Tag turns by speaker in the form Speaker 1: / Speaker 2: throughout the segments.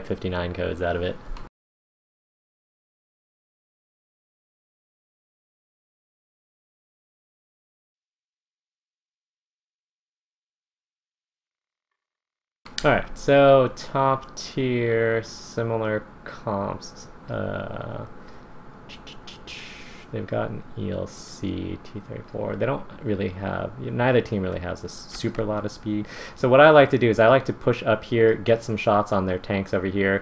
Speaker 1: get 59 codes out of it. Alright, so top tier, similar comps. They've got an ELC T-34. They don't really have, neither team really has a super lot of speed. So what I like to do is I like to push up here, get some shots on their tanks over here,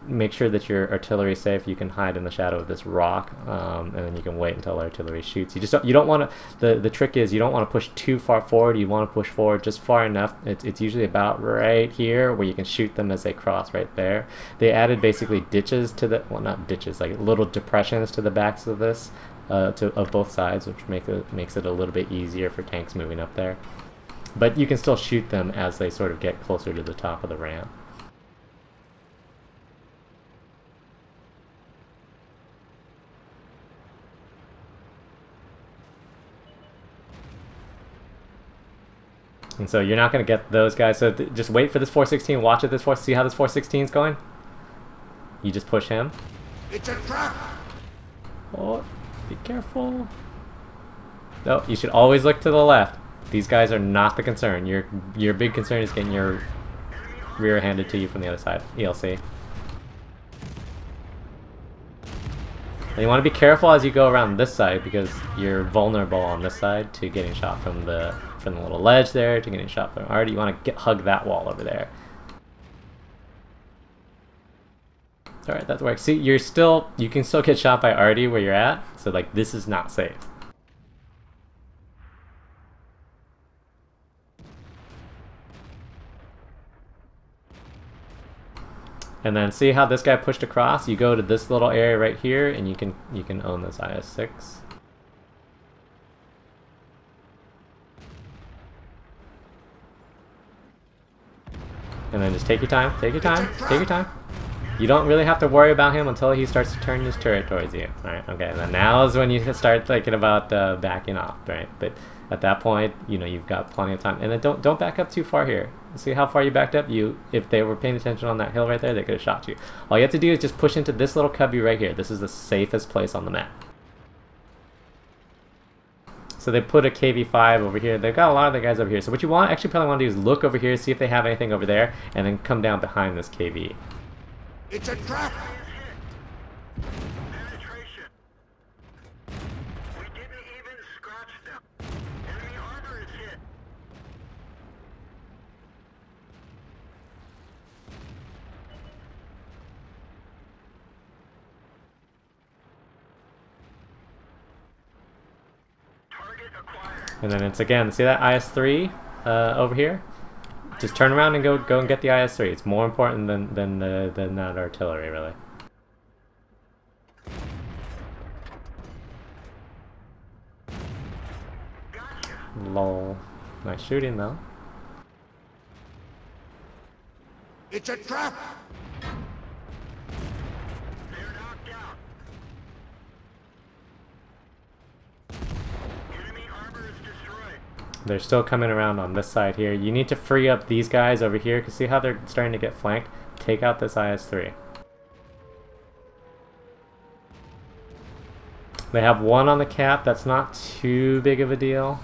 Speaker 1: make sure that your artillery is safe. You can hide in the shadow of this rock, and then you can wait until artillery shoots. You don't want to. The trick is you don't want to push too far forward. You want to push forward just far enough. It's usually about right here where you can shoot them as they cross right there. They added basically ditches to the, well, not ditches, like little depressions to the backs of this, of both sides, which makes it a little bit easier for tanks moving up there. But you can still shoot them as they sort of get closer to the top of the ramp. And so you're not going to get those guys, so just wait for this 416, watch it, see how this 416 is going? You just push him.
Speaker 2: It's a trap!
Speaker 1: Oh, be careful. No, you should always look to the left. These guys are not the concern. Your big concern is getting your rear handed to you from the other side. ELC. And you want to be careful as you go around this side because you're vulnerable on this side to getting shot from the little ledge there, to getting shot from Artie. You want to hug that wall over there. Alright, that works. See, you can still get shot by Artie where you're at, so like this is not safe. And then see how this guy pushed across? You go to this little area right here and you can own this IS-6. And then just take your time, take your time, take your time. You don't really have to worry about him until he starts to turn his turret towards you. Alright, okay, and then now is when you start thinking about backing off, right? But at that point, you know, you've got plenty of time. And then don't back up too far here. See how far you backed up? If they were paying attention on that hill right there, they could have shot you. All you have to do is just push into this little cubby right here. This is the safest place on the map. So they put a KV-5 over here. They've got a lot of the guys over here. So what you actually probably want to do is look over here, see if they have anything over there, and then come down behind this KV.
Speaker 2: It's a trap!
Speaker 1: And then it's again, see that IS-3 over here? Just turn around and go and get the IS-3. It's more important than that artillery, really. Lol. Nice shooting, though.
Speaker 2: It's a trap!
Speaker 1: They're still coming around on this side here. You need to free up these guys over here, because see how they're starting to get flanked? Take out this IS-3. They have one on the cap. That's not too big of a deal.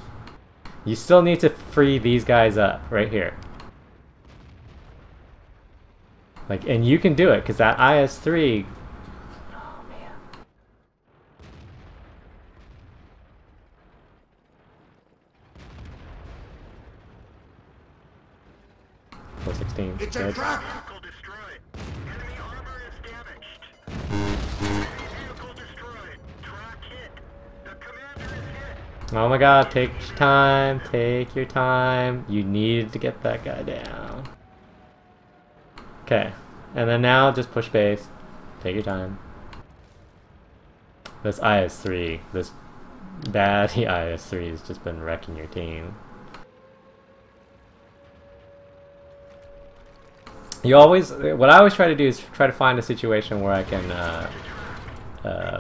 Speaker 1: You still need to free these guys up right here. Like, and you can do it, because that IS-3... Oh, man. 416.
Speaker 2: It's a trap!
Speaker 1: Oh my god, take your time, take your time. You need to get that guy down. Okay, and then now just push base. Take your time. This IS-3, this bad IS-3 has just been wrecking your team. What I always try to do is try to find a situation where I can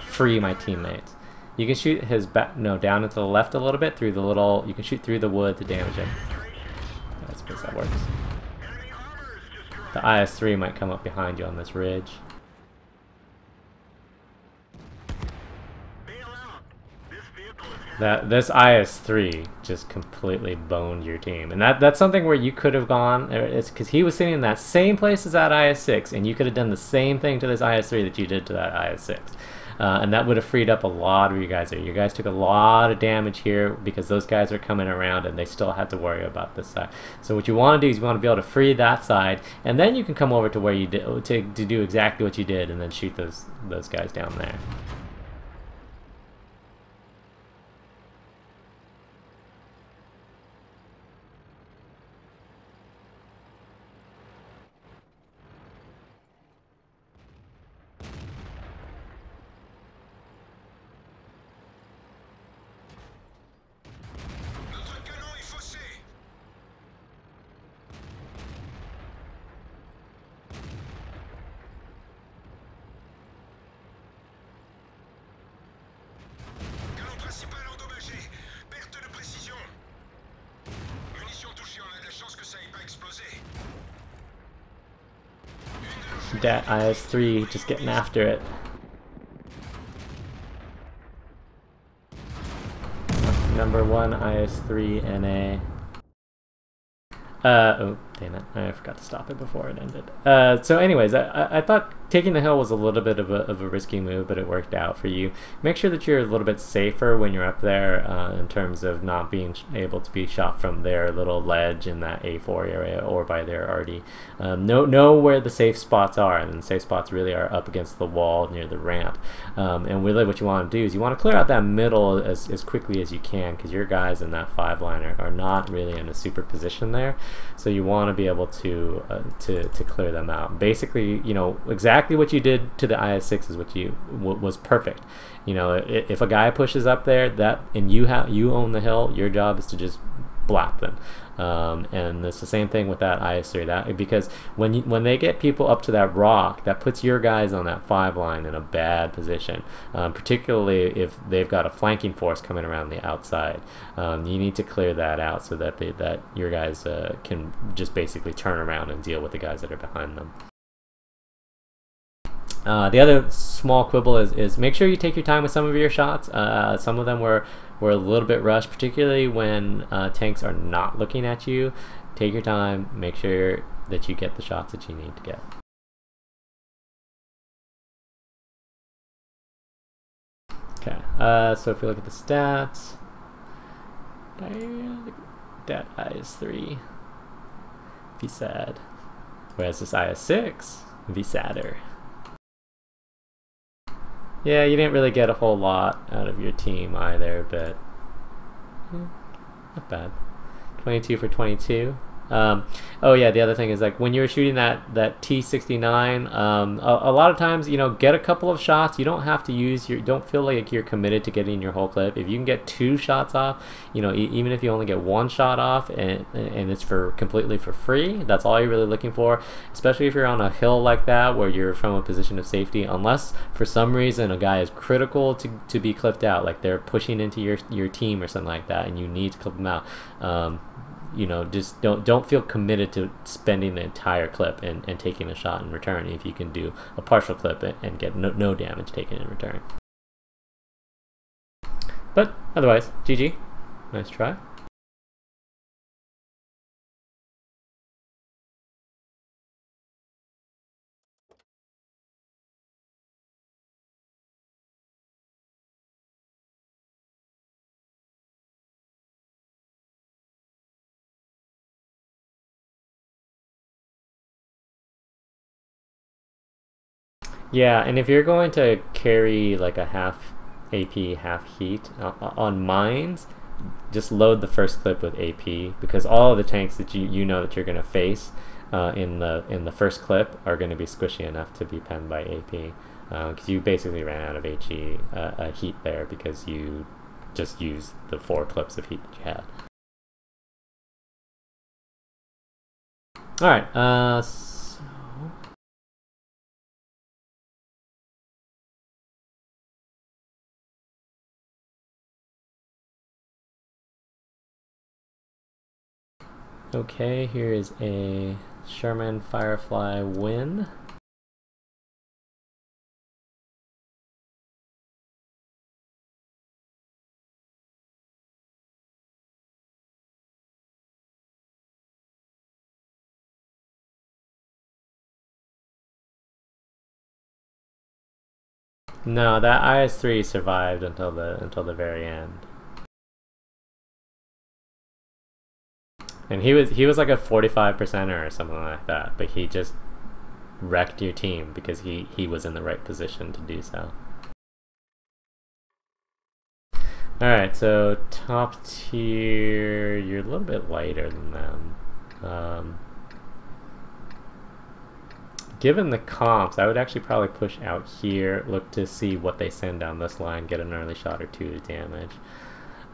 Speaker 1: free my teammates. You can shoot his back, no, down into the left a little bit through the little, you can shoot through the wood to damage him. I suppose that works. The IS-3 might come up behind you on this ridge. This IS-3 just completely boned your team, and that's something where you could have gone. It's because he was sitting in that same place as that IS-6, and you could have done the same thing to this IS-3 that you did to that IS-6. And that would have freed up a lot of you guys there. You guys took a lot of damage here because those guys are coming around and they still had to worry about this side. So what you want to do is you want to be able to free that side, and then you can come over to where you did to do exactly what you did, and then shoot those guys down there. Dat IS-3 just getting after it. Number 1 IS-3 NA. Oh, damn it. I forgot to stop it before it ended. So anyways, I thought taking the hill was a little bit of a risky move, but it worked out for you. Make sure that you're a little bit safer when you're up there in terms of not being able to be shot from their little ledge in that A4 area or by their RD. Know where the safe spots are, and the safe spots really are up against the wall near the ramp. And really what you want to do is you want to clear out that middle as quickly as you can, because your guys in that 5-line are not really in a super position there. So you want to be able to clear them out. Basically, you know, exactly what you did to the IS-6 is what was perfect. You know, if a guy pushes up there and you own the hill, your job is to just blap them. And it's the same thing with that IS-3. Because when they get people up to that rock, that puts your guys on that 5-line in a bad position, particularly if they've got a flanking force coming around the outside. You need to clear that out so that your guys can just basically turn around and deal with the guys that are behind them. The other small quibble is make sure you take your time with some of your shots. Some of them were a little bit rushed, particularly when tanks are not looking at you. Take your time, make sure that you get the shots that you need to get. Okay, so if you look at the stats, that IS-3, VSAD, whereas this IS-6, VSADer. Yeah, you didn't really get a whole lot out of your team either, but not bad. 22 for 22. Oh yeah, the other thing is, like, when you're shooting that T69, a lot of times, you know, get a couple of shots. You don't have to use don't feel like you're committed to getting your whole clip. If you can get 2 shots off, you know, even if you only get 1 shot off and it's completely for free, that's all you're really looking for. Especially if you're on a hill like that where you're from a position of safety, unless for some reason a guy is critical to be clipped out, like they're pushing into your team or something like that, and you need to clip them out. You know, just don't feel committed to spending the entire clip and taking a shot in return if you can do a partial clip and get no damage taken in return. But otherwise, GG. Nice try. Yeah, and if you're going to carry like a half AP, half heat on mines, just load the first clip with AP, because all of the tanks that you know that you're going to face in the first clip are going to be squishy enough to be penned by AP, because you basically ran out of heat there because you just used the 4 clips of heat that you had. All right. Okay, here is a Sherman Firefly win. No, that IS-3 survived until the very end. And he was like a 45%er or something like that, but he just wrecked your team because he was in the right position to do so. Alright, so top tier, you're a little bit lighter than them. Given the comps, I would actually probably push out here, look to see what they send down this line, get an early shot or two to damage,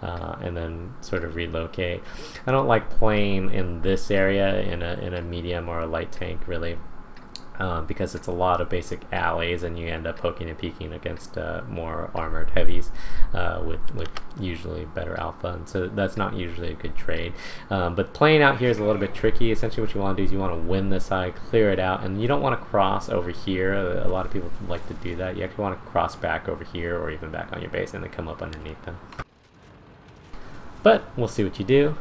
Speaker 1: and then sort of relocate. I don't like playing in this area in a medium or a light tank, really, because it's a lot of basic alleys and you end up poking and peeking against more armored heavies with usually better alpha, and so that's not usually a good trade. But playing out here is a little bit tricky. Essentially what you want to do is you want to win this side, clear it out, and you don't want to cross over here. A lot of people like to do that. You actually want to cross back over here or even back on your base and then come up underneath them. But we'll see what you do.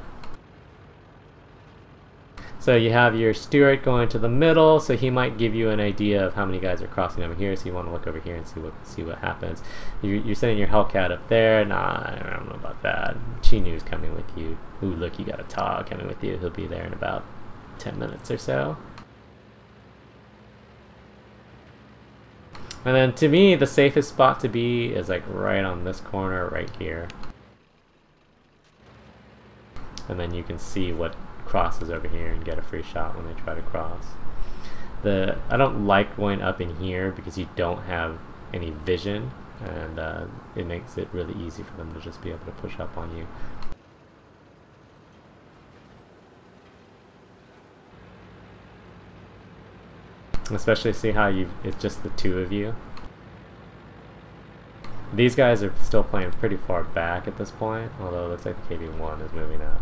Speaker 1: So you have your Stewart going to the middle, so he might give you an idea of how many guys are crossing over here, so you want to look over here and see what happens. You're sending your Hellcat up there. Nah, I don't know about that. Chinu's coming with you. Ooh, look, you got a Tog coming with you. He'll be there in about 10 minutes or so. And then to me, the safest spot to be is like right on this corner right here. And then you can see what crosses over here and get a free shot when they try to cross. I don't like going up in here because you don't have any vision, and it makes it really easy for them to just be able to push up on you. Especially see how it's just the two of you. These guys are still playing pretty far back at this point, although it looks like the KV-1 is moving up.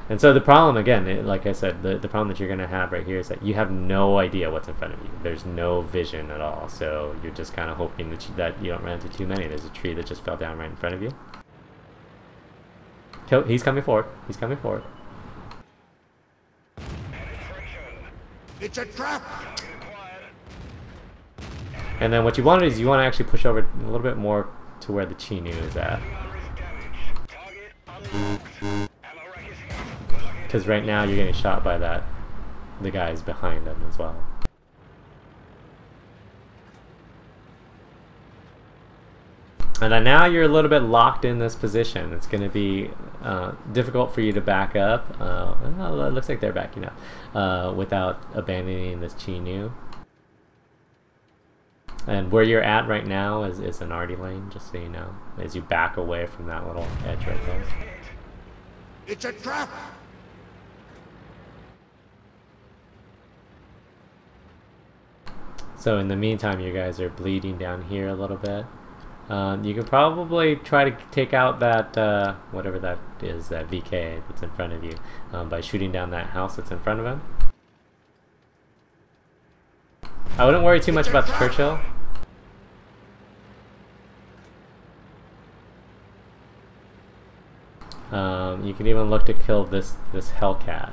Speaker 1: And so the problem, again, like I said, the problem that you're going to have right here is that you have no idea what's in front of you. There's no vision at all, so you're just kind of hoping that you don't run into too many. There's a tree that just fell down right in front of you. He's coming forward. He's coming forward.
Speaker 2: It's a trap!
Speaker 1: And then what you want to do is you want to actually push over a little bit more to where the Chinu is at. Because right now you're getting shot by the guys behind them as well. And then now you're a little bit locked in this position. It's going to be difficult for you to back up. Well, it looks like they're backing up without abandoning this Chinu. And where you're at right now is an arty lane, just so you know, as you back away from that little edge right there.
Speaker 2: It's a trap!
Speaker 1: So in the meantime, you guys are bleeding down here a little bit. You can probably try to take out that, whatever that is, that VK that's in front of you, by shooting down that house that's in front of him. I wouldn't worry too much about the Churchill. You can even look to kill this Hellcat.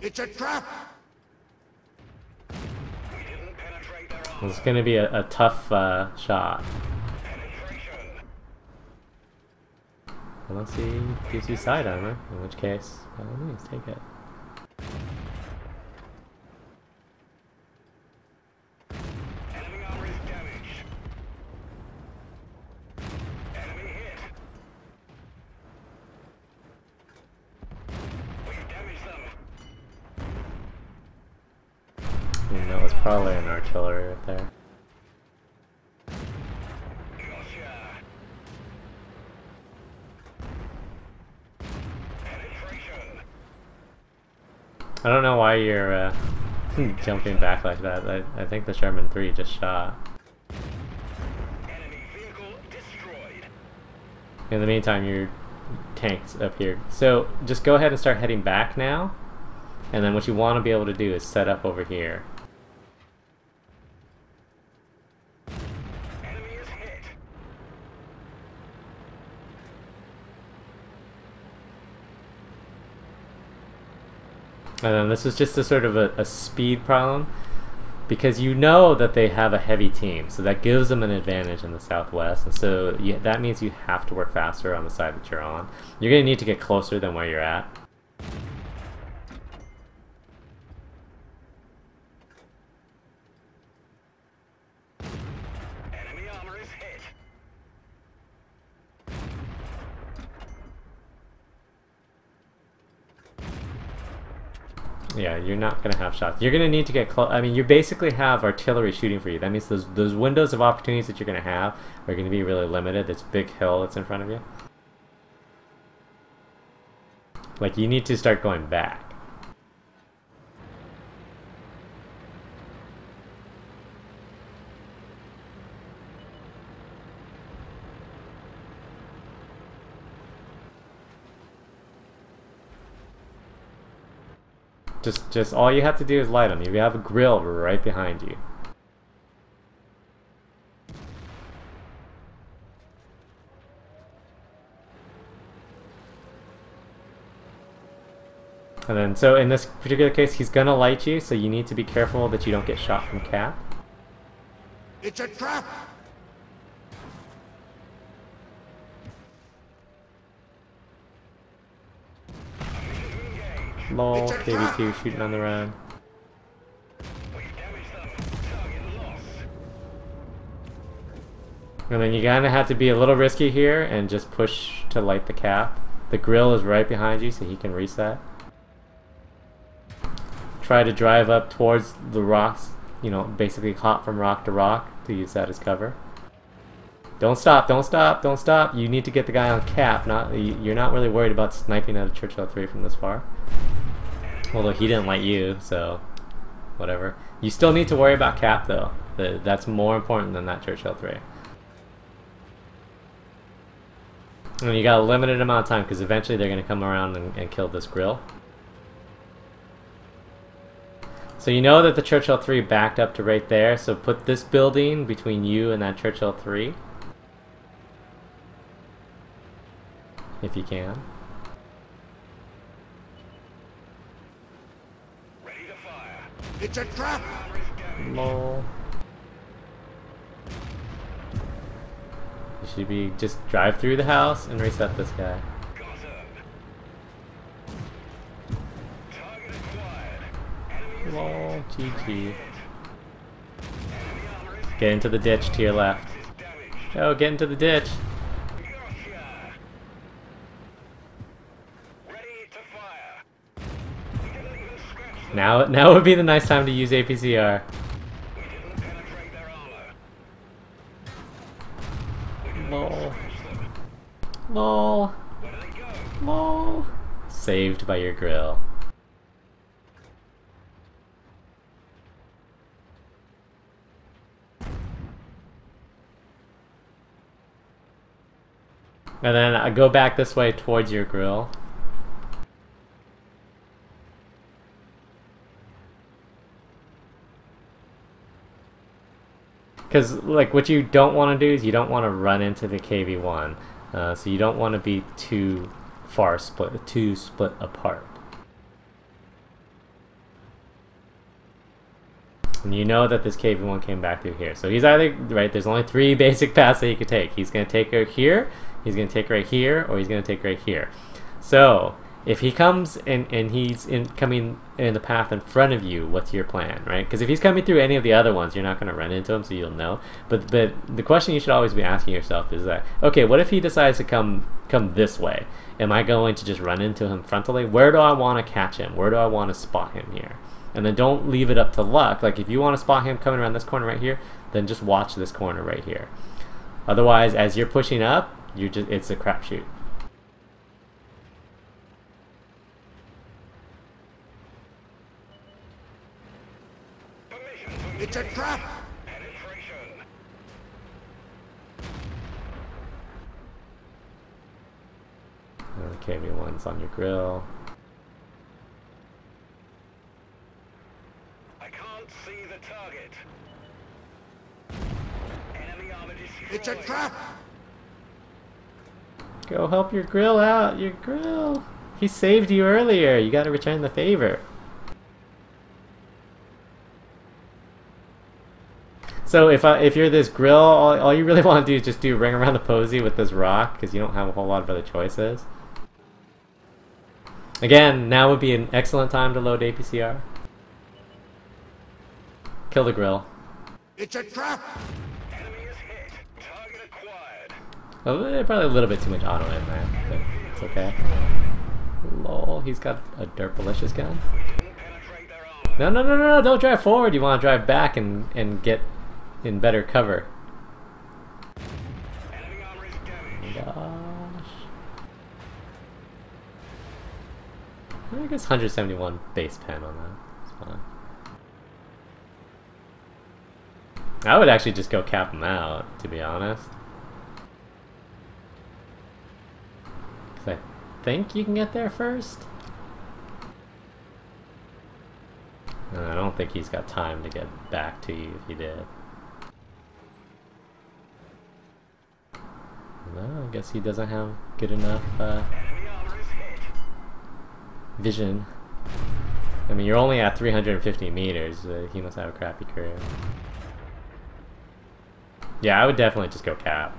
Speaker 2: It's a trap!
Speaker 1: It's going to be a tough shot. Unless he gives you side armor, in which case, by all means, take it.
Speaker 2: Enemy armor is damaged. Enemy hit. We've damaged them.
Speaker 1: And that was probably an artillery right there. I don't know why you're jumping back like that. I think the Sherman 3 just shot.
Speaker 2: Enemy vehicle destroyed.
Speaker 1: In the meantime, you're tanks up here. So just go ahead and start heading back now. And then what you want to be able to do is set up over here.
Speaker 2: Enemy is hit.
Speaker 1: And then this is just a sort of a speed problem, because you know that they have a heavy team, so that gives them an advantage in the southwest, and so that means you have to work faster on the side that you're on. You're going to need to get closer than where you're at.
Speaker 2: Enemy armor is hit.
Speaker 1: Yeah, you're not going to have shots. You're going to need to get close. I mean, you basically have artillery shooting for you. That means those windows of opportunities that you're going to have are going to be really limited. This big hill that's in front of you. Like, you need to start going back. Just all you have to do is light them. You have a grill right behind you. And then, so in this particular case, he's gonna light you, so you need to be careful that you don't get shot from cap.
Speaker 2: It's a trap.
Speaker 1: Lol, KV2 shooting on the run.
Speaker 2: We've damaged them. Target lost.
Speaker 1: And then you kind of have to be a little risky here and just push to light the cap. The grill is right behind you, so he can reset. Try to drive up towards the rocks, you know, basically hop from rock to rock to use that as cover. Don't stop, don't stop, don't stop. You need to get the guy on cap. You're not really worried about sniping at a Churchill 3 from this far. Although he didn't light you, so whatever. You still need to worry about cap though. That's more important than that Churchill 3. And you got a limited amount of time, because eventually they're going to come around and kill this grill. So you know that the Churchill 3 backed up to right there, so put this building between you and that Churchill 3. If you can.
Speaker 2: Ready to fire. It's a trap.
Speaker 1: Lol. You should be just drive through the house and reset this guy.
Speaker 2: Got him. Target acquired. Enemy
Speaker 1: Lol, GG.
Speaker 2: Enemy armor is
Speaker 1: Get into the ditch to your left.
Speaker 2: damaged.
Speaker 1: Oh, get into the ditch.
Speaker 2: Gotcha. Ready to fire. We didn't even scratch them.
Speaker 1: Now would be the nice time to use APCR.
Speaker 2: We didn't penetrate their armor.
Speaker 1: Lol. Lol.
Speaker 2: Where do they go?
Speaker 1: Lol. Saved by your grill. And then I go back this way towards your grill. Because, like, what you don't want to do is you don't want to run into the KV-1. So you don't want to be too split apart. And you know that this KV-1 came back through here. So he's either, right, there's only 3 basic paths that he could take. He's going to take her here, he's going to take right here, or he's going to take right here. So if he comes and he's coming in the path in front of you, what's your plan, right? Because if he's coming through any of the other ones, you're not going to run into him, so you'll know. But the question you should always be asking yourself is that, okay, what if he decides to come this way? Am I going to just run into him frontally? Where do I want to catch him? Where do I want to spot him here? And then don't leave it up to luck. Like, if you want to spot him coming around this corner right here, then just watch this corner right here. Otherwise, as you're pushing up, it's a crapshoot.
Speaker 2: It's a trap. Penetration.
Speaker 1: KV1's on your grill.
Speaker 2: I can't see the target. Enemy armor destroyed.
Speaker 3: It's a trap!
Speaker 1: Go help your grill out, your grill! He saved you earlier, you gotta return the favor. So if you're this grill, all you really want to do is just do ring around the posy with this rock, because you don't have a whole lot of other choices. Again, now would be an excellent time to load APCR. Kill the grill.
Speaker 3: It's a trap!
Speaker 2: Enemy is hit. Target acquired.
Speaker 1: Well, probably a little bit too much auto in there, but it's okay. Lol, he's got a derpalicious gun.
Speaker 2: Didn't penetrate their armor.
Speaker 1: No, don't drive forward, you want to drive back and get in better cover.
Speaker 2: Enemy armor is damaged.
Speaker 1: Gosh. I guess 171 base pen on that. It's fine. I would actually just go cap them out, to be honest. Because I think you can get there first. And I don't think he's got time to get back to you if he did. No, I guess he doesn't have good enough
Speaker 2: Enemy armor is hit.
Speaker 1: vision. I mean, you're only at 350 meters. He must have a crappy career. Yeah, I would definitely just go cap.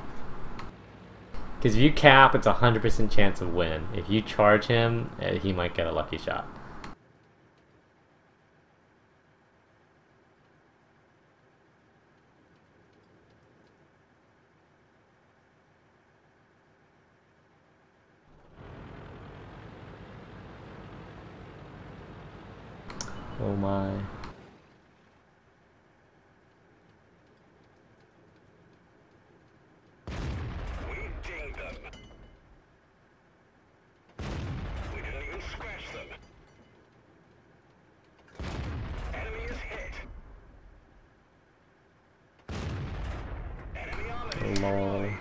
Speaker 1: Because if you cap, it's a 100% chance of win. If you charge him, he might get a lucky shot. Oh my.
Speaker 2: We dinged them. We didn't even scratch them. Enemy is hit. Enemy armor destroyed.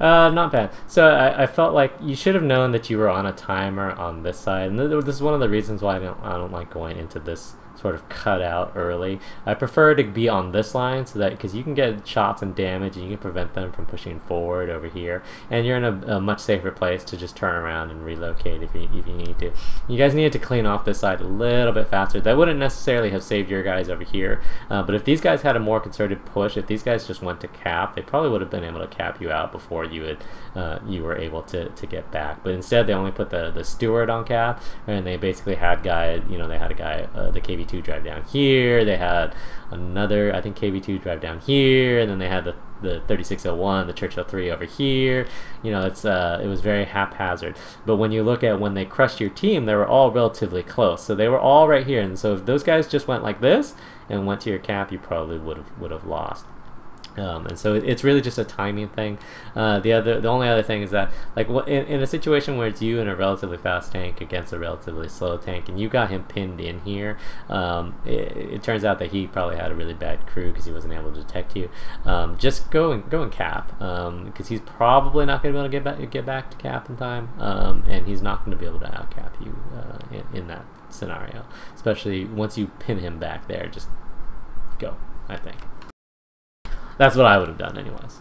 Speaker 1: Not bad. So I felt like you should have known that you were on a timer on this side, and this is one of the reasons why I don't like going into this sort of cut out early. I prefer to be on this line so that because you can get shots and damage and you can prevent them from pushing forward over here, and you're in a much safer place to just turn around and relocate if you need to. You guys needed to clean off this side a little bit faster. That wouldn't necessarily have saved your guys over here, but if these guys had a more concerted push, if these guys just went to cap, they probably would have been able to cap you out before you were able to get back. But instead they only put the steward on cap, and they basically had guys, they had a guy, the KV2 drive down here, they had another, I think KV2 drive down here, and then they had the 3601, the Churchill 3 over here. It was very haphazard. But when you look at when they crushed your team, they were all relatively close. So they were all right here, and so if those guys just went like this and went to your cap, you probably would have lost. And so it's really just a timing thing. The only other thing is that, like, in a situation where it's you and a relatively fast tank against a relatively slow tank, and you got him pinned in here, it turns out that he probably had a really bad crew because he wasn't able to detect you. Just go and cap, because he's probably not going to be able to get back to cap in time, and he's not going to be able to outcap you in that scenario. Especially once you pin him back there, just go, I think. That's what I would have done anyways.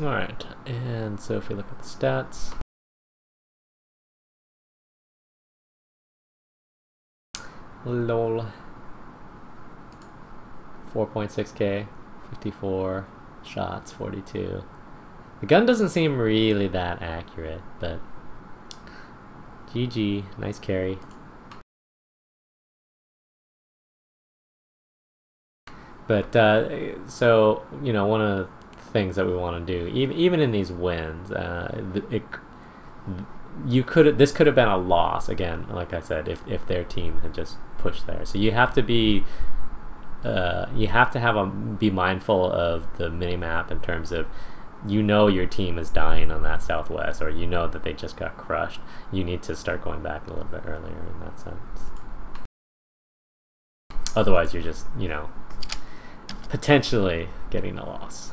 Speaker 1: Alright, and so if we look at the stats, lol, 4.6k, 54 shots, 42. The gun doesn't seem really that accurate, but GG, nice carry. But so one of the things that we want to do, even in these wins, this could have been a loss again. Like I said, if their team had just pushed there, so you have to be be mindful of the minimap in terms of, your team is dying on that southwest, or that they just got crushed. You need to start going back a little bit earlier in that sense. Otherwise, you're just, you know, potentially getting a loss.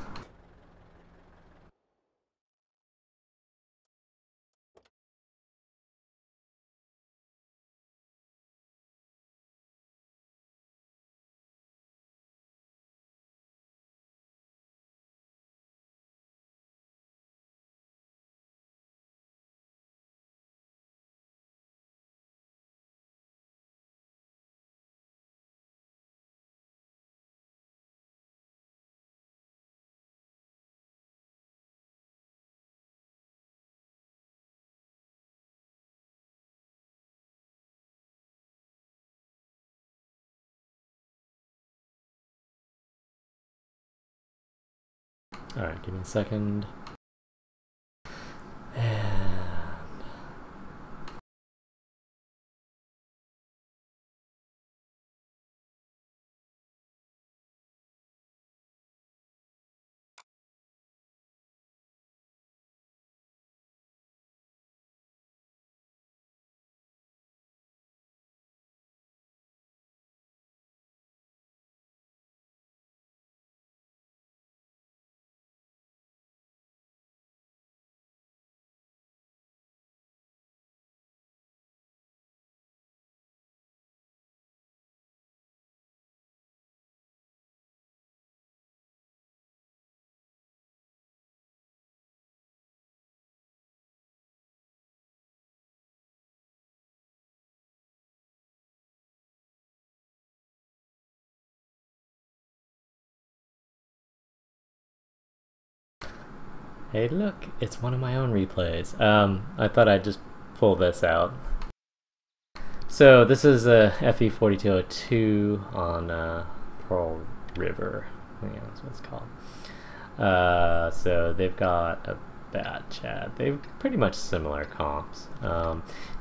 Speaker 1: Alright, give me a second. Hey look, it's one of my own replays. I thought I'd just pull this out. So this is a FE4202 on Pearl River. I think that's what it's called. So they've got a bad chat. They've pretty much similar comps.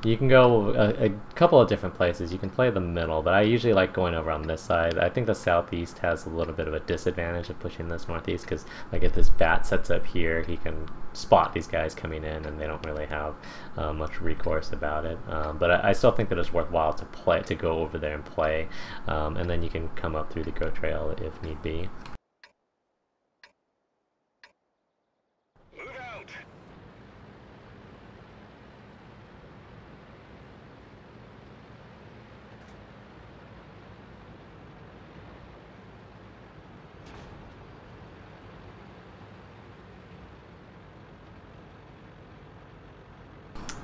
Speaker 1: You can go a couple of different places. You can play the middle, but I usually like going over on this side. I think the southeast has a little bit of a disadvantage of pushing this northeast because, like, if this bat sets up here, he can spot these guys coming in, and they don't really have much recourse about it. But I still think that it's worthwhile to go over there and play, and then you can come up through the go trail if need be.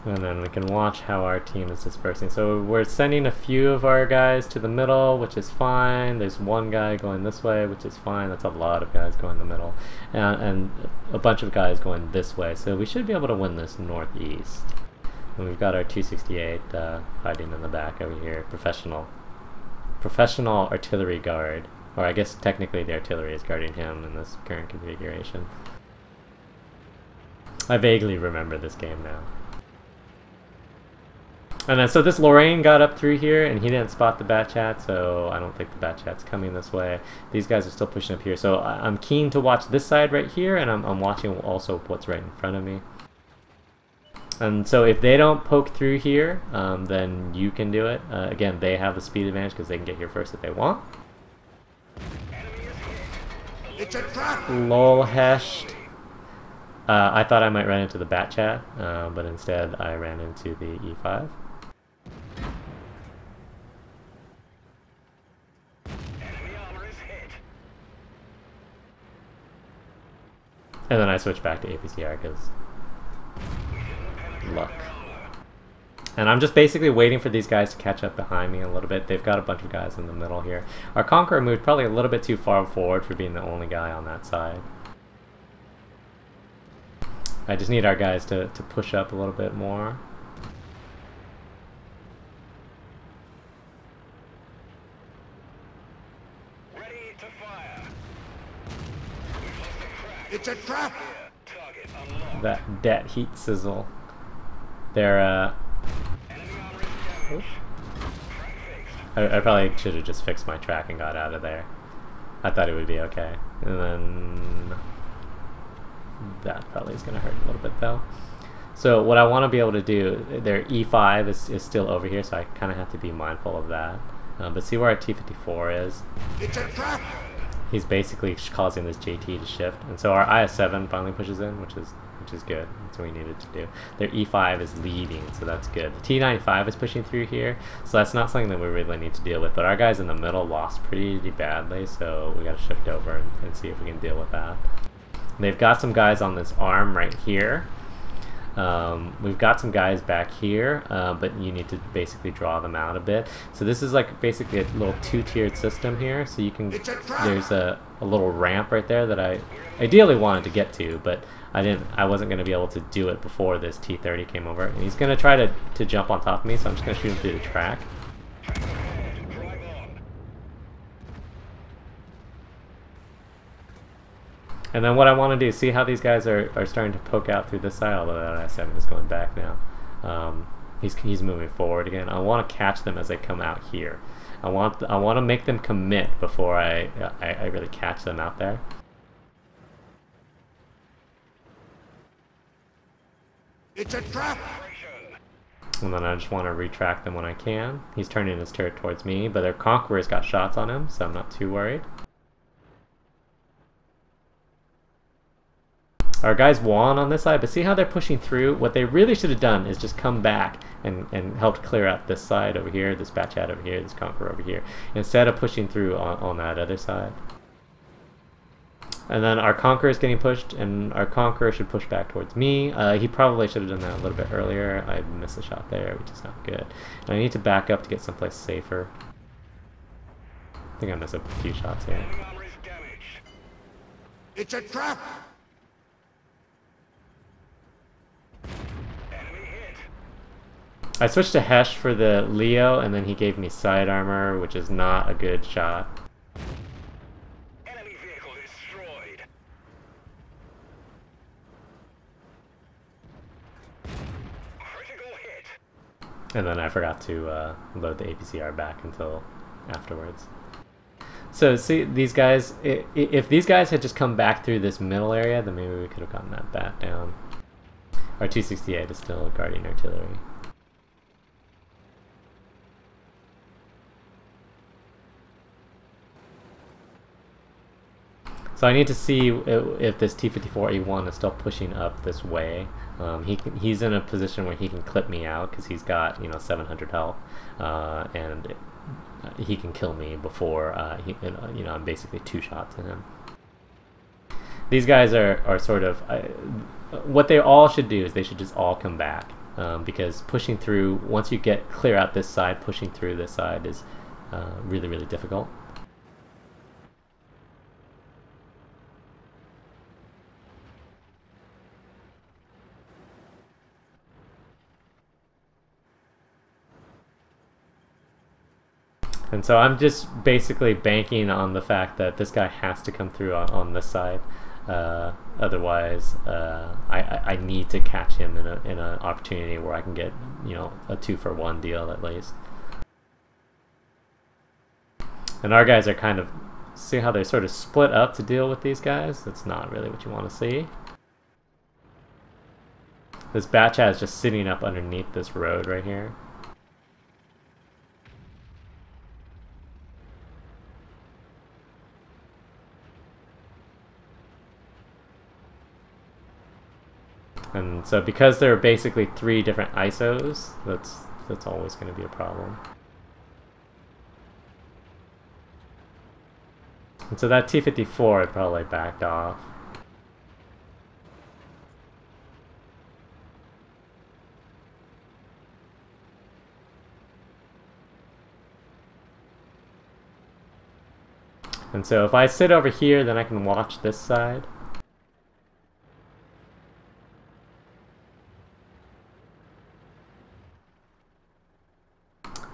Speaker 1: And then we can watch how our team is dispersing. So we're sending a few of our guys to the middle, which is fine. There's one guy going this way, which is fine. That's a lot of guys going the middle. And a bunch of guys going this way. So we should be able to win this northeast. And we've got our 268 hiding in the back over here. Professional artillery guard. Or I guess technically the artillery is guarding him in this current configuration. I vaguely remember this game now. And then, so this Lorraine got up through here, and he didn't spot the bat chat, so I don't think the bat chat's coming this way. These guys are still pushing up here, so I'm keen to watch this side right here, and I'm watching also what's right in front of me. And so if they don't poke through here, then you can do it. Again, they have the speed advantage because they can get here first if they want.
Speaker 2: It's a trap!
Speaker 1: Lol heshed. I thought I might run into the bat chat, but instead I ran into the E5. And then I switched back to APCR because luck. And I'm just basically waiting for these guys to catch up behind me a little bit. They've got a bunch of guys in the middle here. Our Conqueror moved probably a little bit too far forward for being the only guy on that side. I just need our guys to push up a little bit more.
Speaker 2: Ready to fire.
Speaker 3: It's a trap!
Speaker 2: Target unlocked.
Speaker 1: That heat sizzle. They're
Speaker 2: Enemy armor is damaged. Track fixed.
Speaker 1: I probably should have just fixed my track and got out of there. I thought it would be okay. And then that probably is going to hurt a little bit though. So what I want to be able to do, their E5 is still over here, so I kind of have to be mindful of that. But see where our T-54 is?
Speaker 2: It's a trap!
Speaker 1: He's basically causing this JT to shift, and so our IS-7 finally pushes in, which is good. That's what we needed to do. Their E5 is leaving, so that's good. The T-95 is pushing through here, so that's not something that we really need to deal with. But our guys in the middle lost pretty badly, so we got to shift over and see if we can deal with that. They've got some guys on this arm right here. We've got some guys back here, but you need to basically draw them out a bit. So this is like basically a little two-tiered system here. So you can, there's a little ramp right there that I ideally wanted to get to, but I wasn't going to be able to do it before this T-30 came over. And he's going to try to jump on top of me, so I'm just going to shoot him through the track. And then what I want to do, see how these guys are starting to poke out through this side, although that I-7 is going back now. He's moving forward again. I want to catch them as they come out here. I want to make them commit before I really catch them out there.
Speaker 2: It's a trap!
Speaker 1: And then I just want to retract them when I can. He's turning his turret towards me, but their Conqueror's got shots on him, so I'm not too worried. Our guys won on this side, but see how they're pushing through? What they really should have done is just come back and helped clear out this side over here, this Batchat over here, this Conqueror over here, instead of pushing through on that other side. And then our Conqueror is getting pushed, and our Conqueror should push back towards me. He probably should have done that a little bit earlier. I missed a shot there, which is not good. And I need to back up to get someplace safer. I think I missed a few shots here.
Speaker 2: It's a trap!
Speaker 1: I switched to Hesh for the Leo, and then he gave me side armor, which is not a good shot.
Speaker 2: Enemy vehicle destroyed. Critical hit.
Speaker 1: And then I forgot to load the APCR back until afterwards. So see, these guys, if these guys had just come back through this middle area, then maybe we could have gotten that bat down. Our 268 is still guarding artillery. So I need to see if this T-54A1 is still pushing up this way. He's in a position where he can clip me out because he's got 700 health, and he can kill me before I'm basically two shots in him. These guys are sort of what they all should do is they should just all come back, because pushing through, once you get clear out this side, pushing through this side is really difficult. And so I'm just basically banking on the fact that this guy has to come through on this side. Otherwise, I need to catch him in an opportunity where I can get a 2-for-1 deal at least. And our guys are kind of, see how they're sort of split up to deal with these guys? That's not really what you want to see. This Batchat is just sitting up underneath this road right here. And so because there are basically 3 different ISOs, that's always going to be a problem. And so that T-54 had probably backed off. And so if I sit over here, then I can watch this side.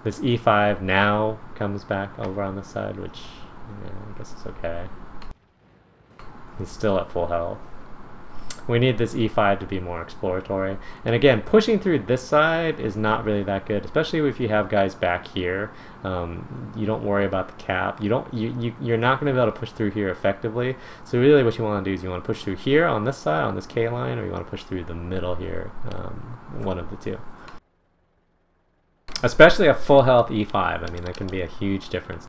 Speaker 1: This E5 now comes back over on this side, which I guess is okay. He's still at full health. We need this E5 to be more exploratory. And again, pushing through this side is not really that good, especially if you have guys back here. You don't worry about the cap. You're not going to be able to push through here effectively. So really what you want to do is you want to push through here on this side, on this K line, or you want to push through the middle here, one of the two. Especially a full health E5. I mean, that can be a huge difference.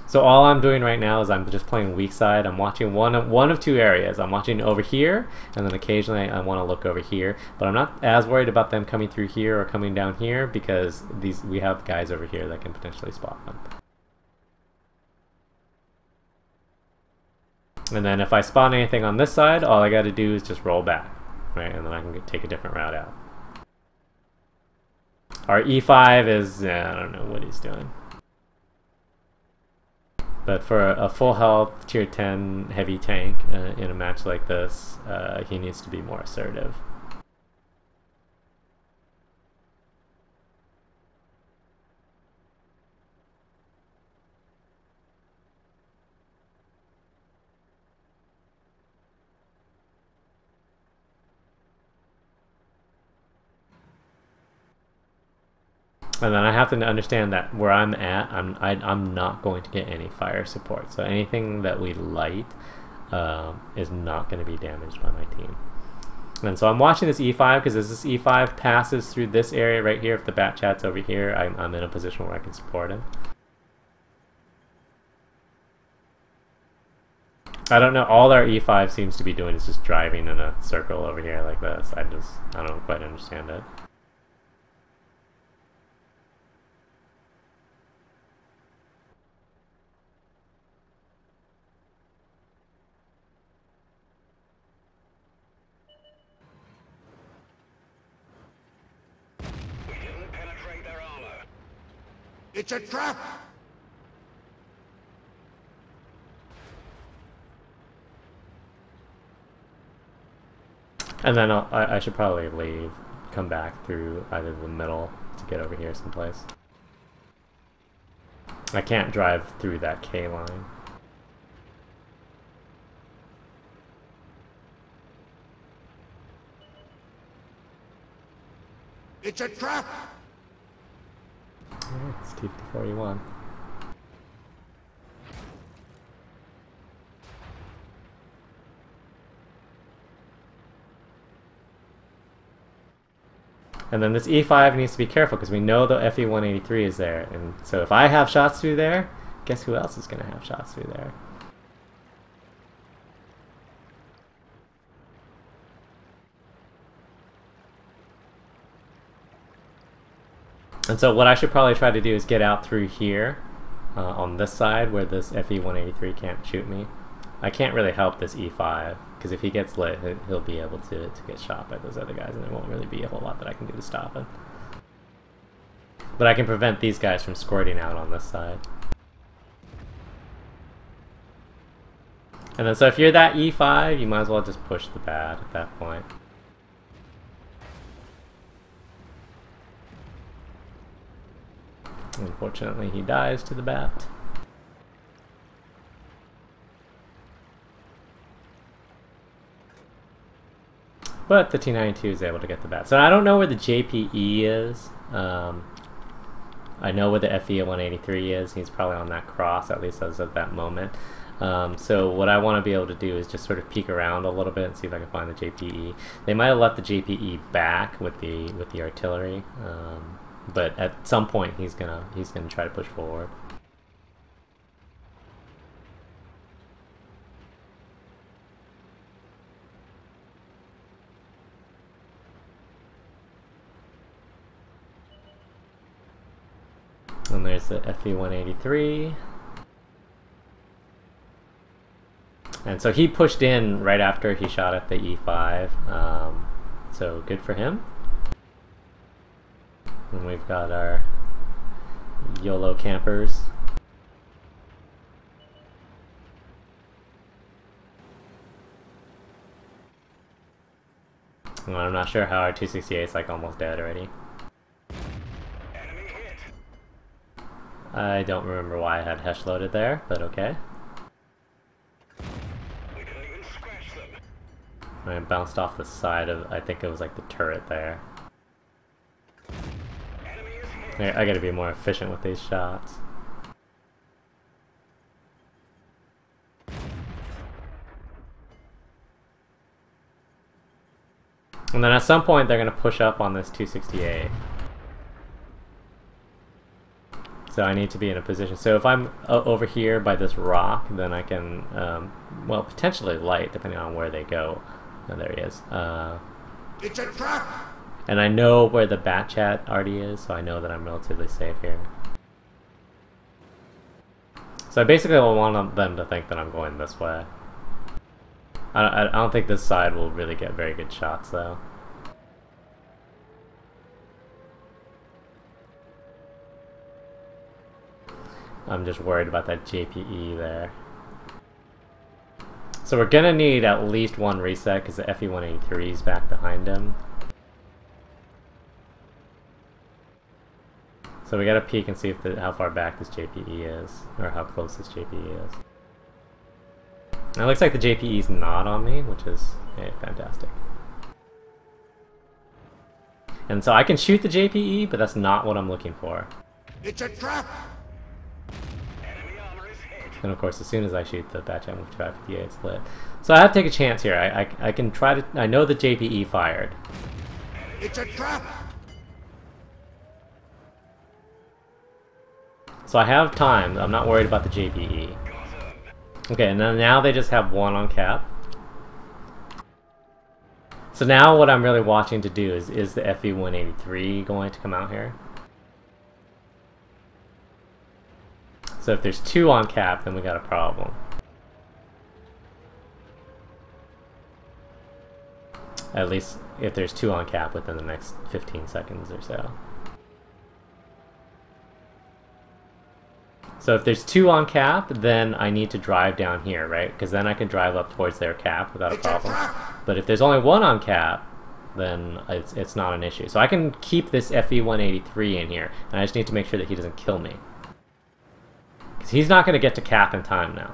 Speaker 1: So all I'm doing right now is I'm just playing weak side. I'm watching one of two areas. I'm watching over here, and then occasionally I want to look over here. But I'm not as worried about them coming through here or coming down here because we have guys over here that can potentially spot them. And then if I spot anything on this side, all I got to do is just roll back, right? And then I can take a different route out. Our E5 is, I don't know what he's doing. But for a full health tier 10 heavy tank in a match like this, he needs to be more assertive. And then I have to understand that where I'm at, I'm not going to get any fire support. So anything that we light is not going to be damaged by my team. And so I'm watching this E5 because as this E5 passes through this area right here, if the bat chat's over here, I'm in a position where I can support him. I don't know, all our E5 seems to be doing is just driving in a circle over here like this. I don't quite understand it.
Speaker 2: It's a trap!
Speaker 1: And then I should probably leave, come back through either the middle to get over here someplace. I can't drive through that K line.
Speaker 2: It's a trap!
Speaker 1: Alright, it's T41. And then this E5 needs to be careful because we know the FE183 is there. And so if I have shots through there, guess who else is going to have shots through there? And so what I should probably try to do is get out through here on this side where this FE183 can't shoot me. I can't really help this E5 because if he gets lit, he'll be able to get shot by those other guys and there won't really be a whole lot that I can do to stop him. But I can prevent these guys from squirting out on this side. And then so if you're that E5, you might as well just push the bat at that point. Unfortunately, he dies to the bat. But the T92 is able to get the bat. So I don't know where the JPE is. I know where the FE183 is. He's probably on that cross, at least as of that moment. So what I want to be able to do is just sort of peek around a little bit and see if I can find the JPE. They might have left the JPE back with the artillery. But at some point he's gonna try to push forward. And there's the FE183. And so he pushed in right after he shot at the E5. So good for him. And we've got our YOLO campers. Well, I'm not sure how our 268 is like almost dead already.
Speaker 2: Enemy hit.
Speaker 1: I don't remember why I had Hesh loaded there, but okay.
Speaker 2: We couldn't even scratch them.
Speaker 1: I bounced off the side of, I think it was like the turret there.
Speaker 2: Enemy is hit.
Speaker 1: I gotta be more efficient with these shots. And then at some point they're going to push up on this 268. So I need to be in a position. So if I'm over here by this rock, then I can, well, potentially light, depending on where they go. Oh, there he is.
Speaker 2: It's a trap!
Speaker 1: And I know where the bat chat already is, so I know that I'm relatively safe here. So I basically want them to think that I'm going this way. I don't think this side will really get very good shots, though. I'm just worried about that JPE there. So we're gonna need at least one reset because the FE183 is back behind him. So we gotta peek and see if how far back this JPE is, or how close this JPE is. And it looks like the JPE is not on me, which is fantastic. And so I can shoot the JPE, but that's not what I'm looking for.
Speaker 2: It's a trap!
Speaker 1: And of course, as soon as I shoot the batch out with 558, it's lit. So I have to take a chance here. I can try to. I know the JPE fired.
Speaker 2: It's a trap!
Speaker 1: So I have time. I'm not worried about the JPE. Okay, and then now they just have one on cap. So now what I'm really watching to do is the FE183 going to come out here? So if there's two on cap, then we got a problem. At least if there's two on cap within the next 15 seconds or so. So if there's two on cap, then I need to drive down here, right? Because then I can drive up towards their cap without a problem. But if there's only one on cap, then it's not an issue. So I can keep this FE183 in here, and I just need to make sure that he doesn't kill me. Because he's not going to get to cap in time now.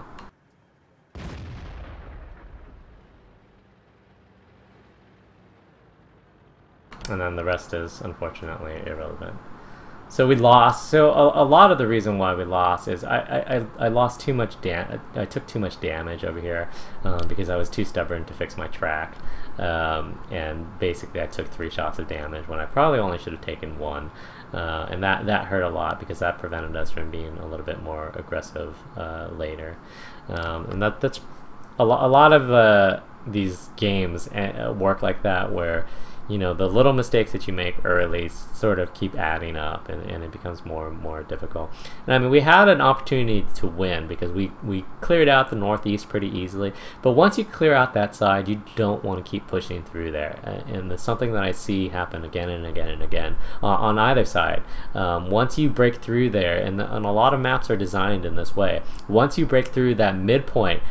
Speaker 1: And then the rest is, unfortunately, irrelevant. So we lost. So a lot of the reason why we lost is I lost too much I took too much damage over here because I was too stubborn to fix my track, and basically I took 3 shots of damage when I probably only should have taken 1, and that hurt a lot because that prevented us from being a little bit more aggressive later, and that's a lot of these games work like that, where you know, the little mistakes that you make early sort of keep adding up, and it becomes more and more difficult. And I mean, we had an opportunity to win because we cleared out the northeast pretty easily, but once you clear out that side, you don't want to keep pushing through there. And it's something that I see happen again and again and again on either side. Once you break through there, and a lot of maps are designed in this way, once you break through that midpoint,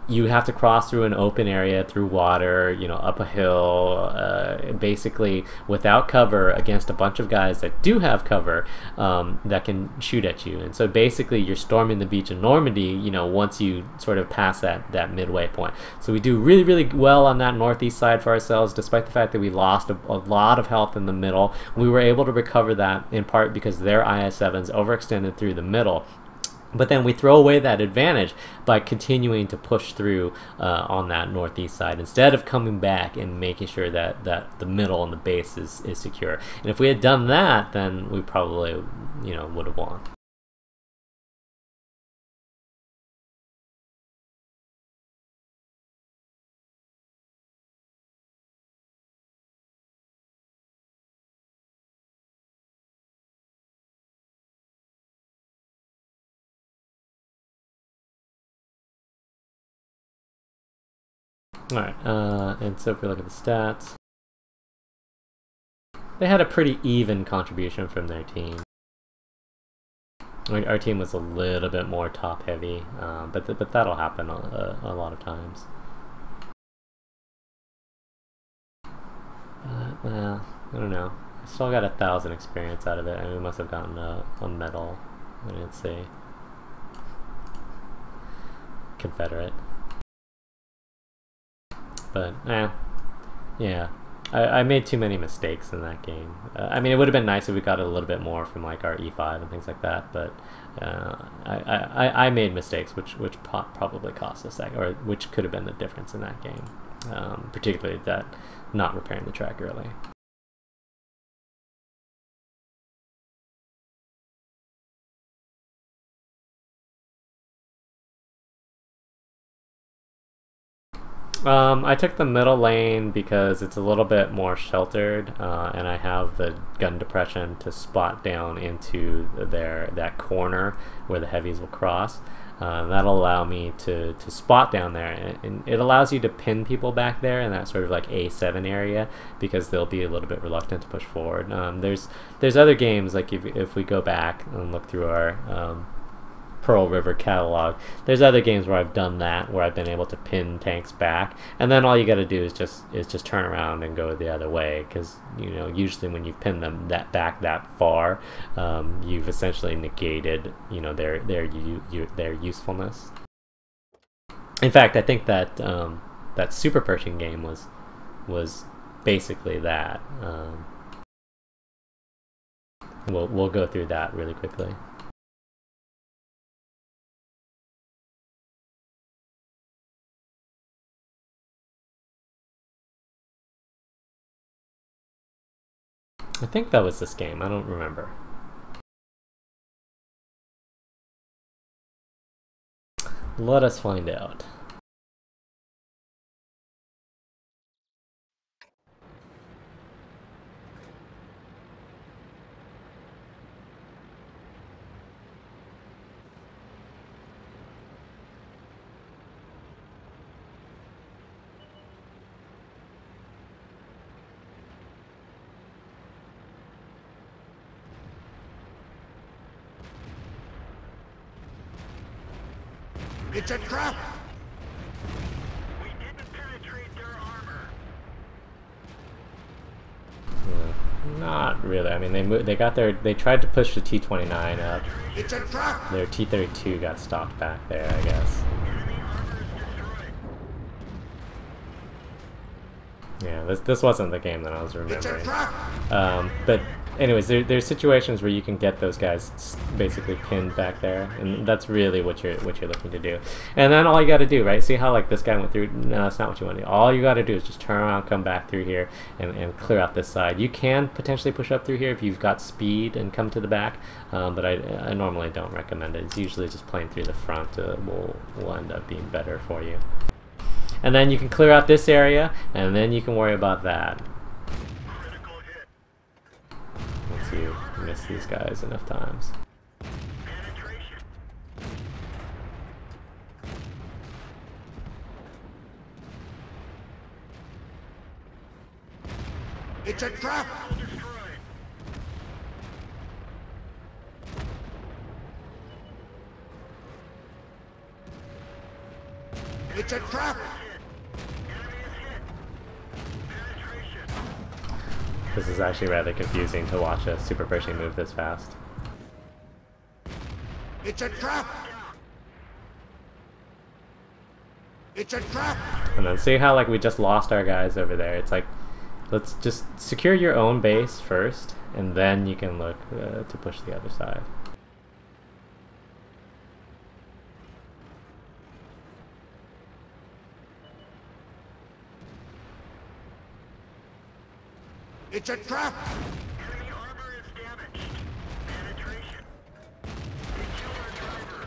Speaker 1: you have to cross through an open area, through water, you know, up a hill, basically without cover against a bunch of guys that do have cover that can shoot at you. And so basically you're storming the beach in Normandy, you know, once you sort of pass that midway point. So we do really, really well on that northeast side for ourselves, despite the fact that we lost a lot of health in the middle. We were able to recover that in part because their IS-7s overextended through the middle. But then we throw away that advantage by continuing to push through on that northeast side instead of coming back and making sure that the middle and the base is secure. And if we had done that, then we probably, you know, would have won. Alright, and so if we look at the stats, they had a pretty even contribution from their team. Our team was a little bit more top heavy, but that'll happen a lot of times. Well, I don't know. I still got 1,000 experience out of it, and we must have gotten a medal. I didn't see. Confederate. But, yeah. I made too many mistakes in that game. I mean, it would have been nice if we got a little bit more from like our E5 and things like that, but I made mistakes which probably cost us that, or which could have been the difference in that game. Particularly that not repairing the track early. I took the middle lane because it's a little bit more sheltered, and I have the gun depression to spot down into that corner where the heavies will cross. That'll allow me to spot down there, and it allows you to pin people back there in that sort of like A7 area because they'll be a little bit reluctant to push forward. There's other games, like if we go back and look through our Pearl River catalog, there's other games where I've done that, where I've been able to pin tanks back, and then all you got to do is just turn around and go the other way, because usually when you've pinned them back that far, you've essentially negated their usefulness. In fact, I think that that super Pershing game was basically that. We'll go through that really quickly. I think that was this game. I don't remember. Let us find out.
Speaker 2: It's a trap! We didn't penetrate their armor.
Speaker 1: Not really. I mean, they tried to push the T-29 up.
Speaker 2: It's a trap!
Speaker 1: Their T-32 got stopped back there, I guess.
Speaker 2: Enemy armor is destroyed.
Speaker 1: Yeah, this wasn't the game that I was remembering.
Speaker 2: It's a trap!
Speaker 1: But anyways, there's situations where you can get those guys basically pinned back there, and that's really what you're looking to do. And then all you got to do, right? See how like this guy went through? No, that's not what you want to do. All you got to do is just turn around, come back through here, and clear out this side. You can potentially push up through here if you've got speed and come to the back, but I normally don't recommend it. It's usually just playing through the front will end up being better for you. And then you can clear out this area, and then you can worry about that.
Speaker 2: Critical hit.
Speaker 1: Once you miss these guys enough times.
Speaker 2: Penetration. It's a trap! Destroyed. It's a trap!
Speaker 1: This is actually rather confusing to watch a super Pershing move this fast.
Speaker 2: It's a trap! It's a trap!
Speaker 1: And then see how like we just lost our guys over there. It's like, let's just secure your own base first, and then you can look to push the other side.
Speaker 2: It's a trap! Enemy armor is damaged. Penetration. We killed our driver.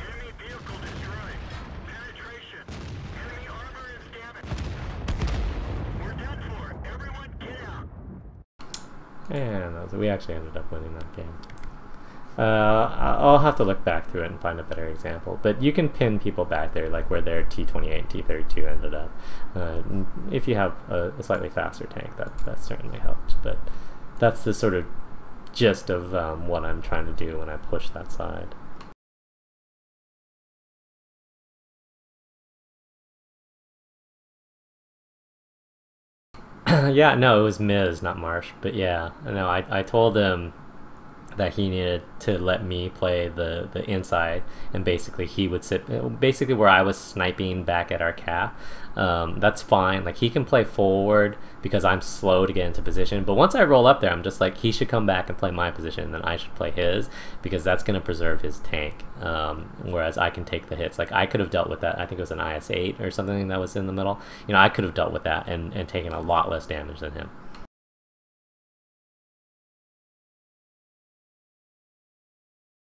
Speaker 2: Enemy vehicle destroyed. Penetration. Enemy armor is damaged. We're done for. Everyone get out.
Speaker 1: And we actually ended up winning that game. I'll have to look back through it and find a better example. But you can pin people back there, like where their T-28 and T-32 ended up. If you have a slightly faster tank, that certainly helps. But that's the sort of gist of what I'm trying to do when I push that side. Yeah, no, it was Miz, not Marsh. But yeah, no, I told him that he needed to let me play the inside, and basically he would sit basically where I was sniping back at our cap. That's fine. Like, he can play forward because I'm slow to get into position, but once I roll up there, I'm just like, he should come back and play my position, and then I should play his, because that's going to preserve his tank, whereas I can take the hits. Like, I could have dealt with that. I think it was an IS-8 or something that was in the middle. You know, I could have dealt with that and taken a lot less damage than him.